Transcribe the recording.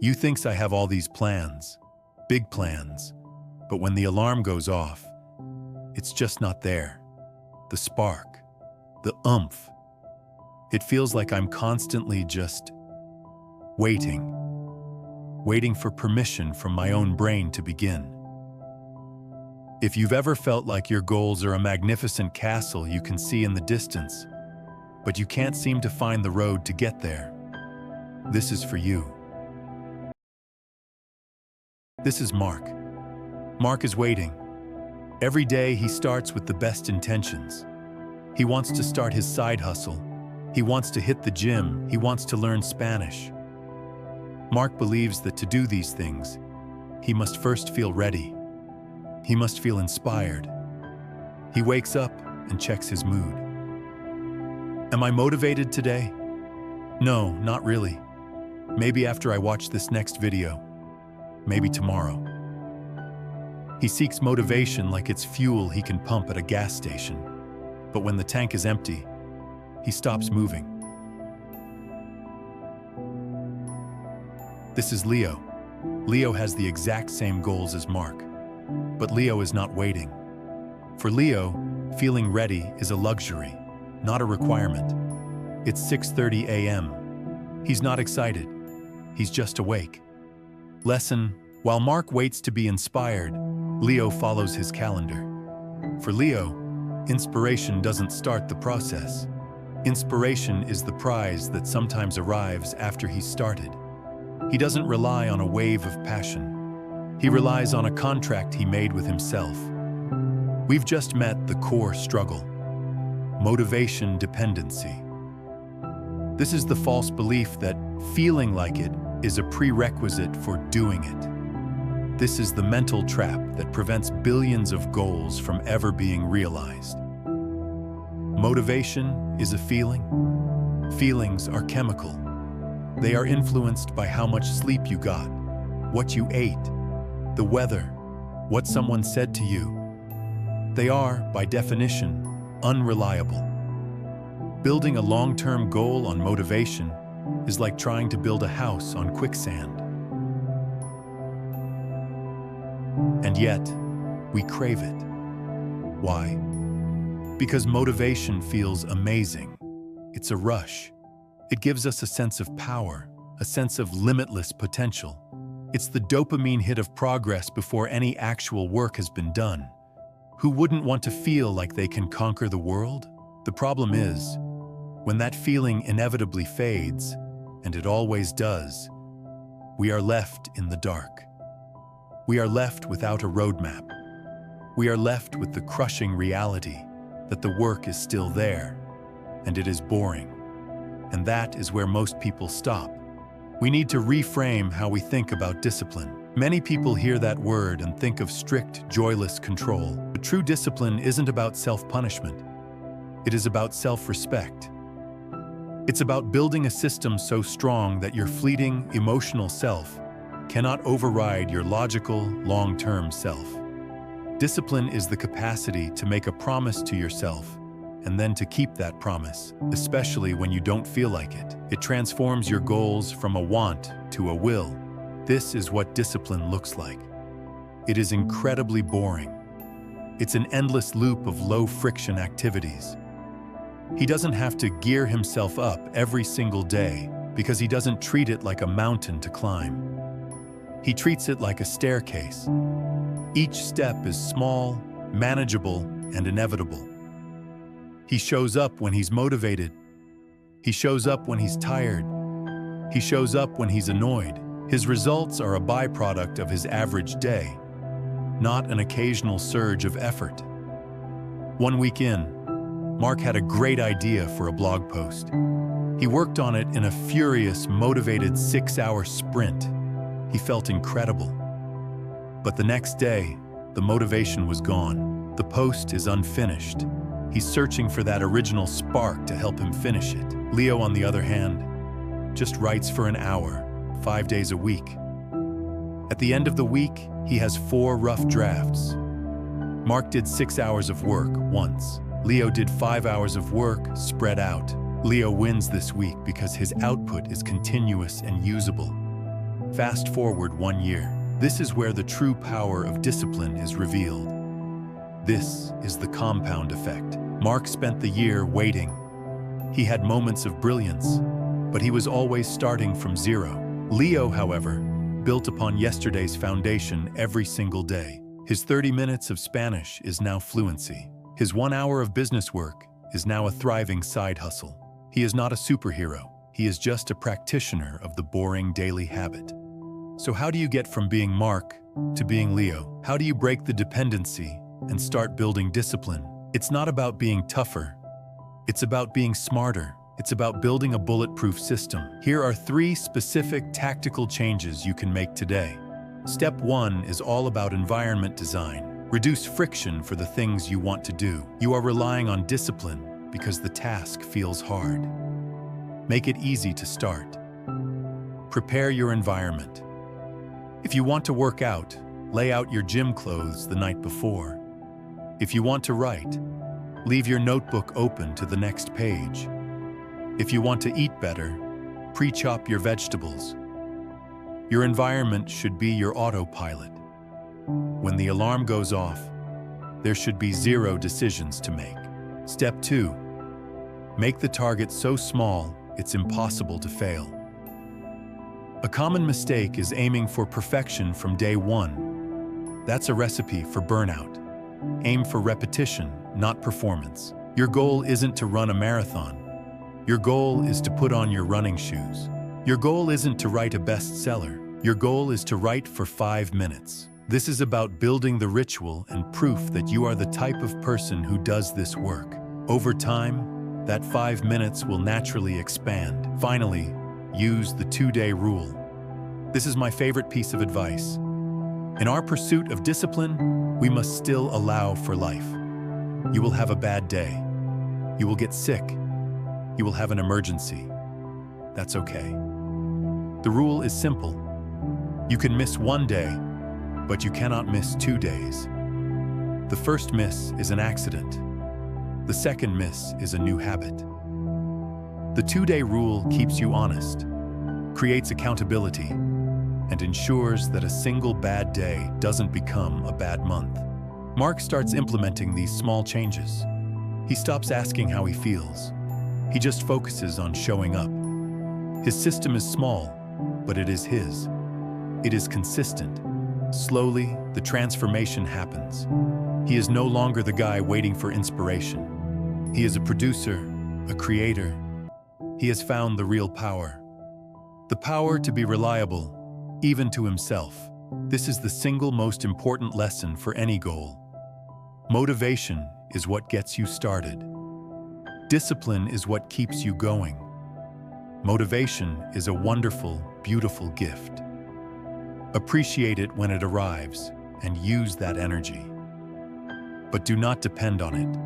You thinks I have all these plans, big plans, but when the alarm goes off, it's just not there. The spark, the oomph. It feels like I'm constantly just waiting for permission from my own brain to begin. If you've ever felt like your goals are a magnificent castle you can see in the distance, but you can't seem to find the road to get there, this is for you. This is Mark. Mark is waiting. Every day he starts with the best intentions. He wants to start his side hustle. He wants to hit the gym. He wants to learn Spanish. Mark believes that to do these things, he must first feel ready. He must feel inspired. He wakes up and checks his mood. Am I motivated today? No, not really. Maybe after I watch this next video. Maybe tomorrow. He seeks motivation like it's fuel he can pump at a gas station. But when the tank is empty, he stops moving. This is Leo. Leo has the exact same goals as Mark. But Leo is not waiting. For Leo, feeling ready is a luxury, not a requirement. It's 6:30 a.m. He's not excited. He's just awake. Lesson: while Mark waits to be inspired, Leo follows his calendar. For Leo, inspiration doesn't start the process. Inspiration is the prize that sometimes arrives after he's started. He doesn't rely on a wave of passion. He relies on a contract he made with himself. We've just met the core struggle: motivation dependency. This is the false belief that feeling like it is a prerequisite for doing it. This is the mental trap that prevents billions of goals from ever being realized. Motivation is a feeling. Feelings are chemical. They are influenced by how much sleep you got, what you ate, the weather, what someone said to you. They are, by definition, unreliable. Building a long-term goal on motivation is like trying to build a house on quicksand. And yet, we crave it. Why? Because motivation feels amazing. It's a rush. It gives us a sense of power, a sense of limitless potential. It's the dopamine hit of progress before any actual work has been done. Who wouldn't want to feel like they can conquer the world? The problem is, when that feeling inevitably fades, and it always does, we are left in the dark. We are left without a roadmap. We are left with the crushing reality that the work is still there, and it is boring. And that is where most people stop. We need to reframe how we think about discipline. Many people hear that word and think of strict, joyless control. But true discipline isn't about self-punishment. It is about self-respect. It's about building a system so strong that your fleeting, emotional self cannot override your logical, long-term self. Discipline is the capacity to make a promise to yourself and then to keep that promise, especially when you don't feel like it. It transforms your goals from a want to a will. This is what discipline looks like. It is incredibly boring. It's an endless loop of low-friction activities. He doesn't have to gear himself up every single day because he doesn't treat it like a mountain to climb. He treats it like a staircase. Each step is small, manageable, and inevitable. He shows up when he's motivated. He shows up when he's tired. He shows up when he's annoyed. His results are a byproduct of his average day, not an occasional surge of effort. One week in, Mark had a great idea for a blog post. He worked on it in a furious, motivated 6-hour sprint. He felt incredible. But the next day, the motivation was gone. The post is unfinished. He's searching for that original spark to help him finish it. Leo, on the other hand, just writes for an hour, 5 days a week. At the end of the week, he has 4 rough drafts. Mark did 6 hours of work once. Leo did 5 hours of work spread out. Leo wins this week because his output is continuous and usable. Fast forward 1 year. This is where the true power of discipline is revealed. This is the compound effect. Mark spent the year waiting. He had moments of brilliance, but he was always starting from zero. Leo, however, built upon yesterday's foundation every single day. His 30 minutes of Spanish is now fluency. His 1 hour of business work is now a thriving side hustle. He is not a superhero. He is just a practitioner of the boring daily habit. So how do you get from being Mark to being Leo? How do you break the dependency and start building discipline? It's not about being tougher. It's about being smarter. It's about building a bulletproof system. Here are 3 specific tactical changes you can make today. Step 1 is all about environment design. Reduce friction for the things you want to do. You are relying on discipline because the task feels hard. Make it easy to start. Prepare your environment. If you want to work out, lay out your gym clothes the night before. If you want to write, leave your notebook open to the next page. If you want to eat better, pre-chop your vegetables. Your environment should be your autopilot. When the alarm goes off, there should be 0 decisions to make. Step 2. Make the target so small it's impossible to fail. A common mistake is aiming for perfection from day 1. That's a recipe for burnout. Aim for repetition, not performance. Your goal isn't to run a marathon. Your goal is to put on your running shoes. Your goal isn't to write a bestseller. Your goal is to write for 5 minutes. This is about building the ritual and proof that you are the type of person who does this work. Over time, that 5 minutes will naturally expand. Finally, use the 2-day rule. This is my favorite piece of advice. In our pursuit of discipline, we must still allow for life. You will have a bad day. You will get sick. You will have an emergency. That's okay. The rule is simple. You can miss 1 day, but you cannot miss 2 days. The first miss is an accident. The second miss is a new habit. The 2-day rule keeps you honest, creates accountability, and ensures that a single bad day doesn't become a bad month. Mark starts implementing these small changes. He stops asking how he feels. He just focuses on showing up. His system is small, but it is his. It is consistent. Slowly, the transformation happens. He is no longer the guy waiting for inspiration. He is a producer, a creator. He has found the real power. The power to be reliable, even to himself. This is the single most important lesson for any goal. Motivation is what gets you started. Discipline is what keeps you going. Motivation is a wonderful, beautiful gift. Appreciate it when it arrives and use that energy. But do not depend on it.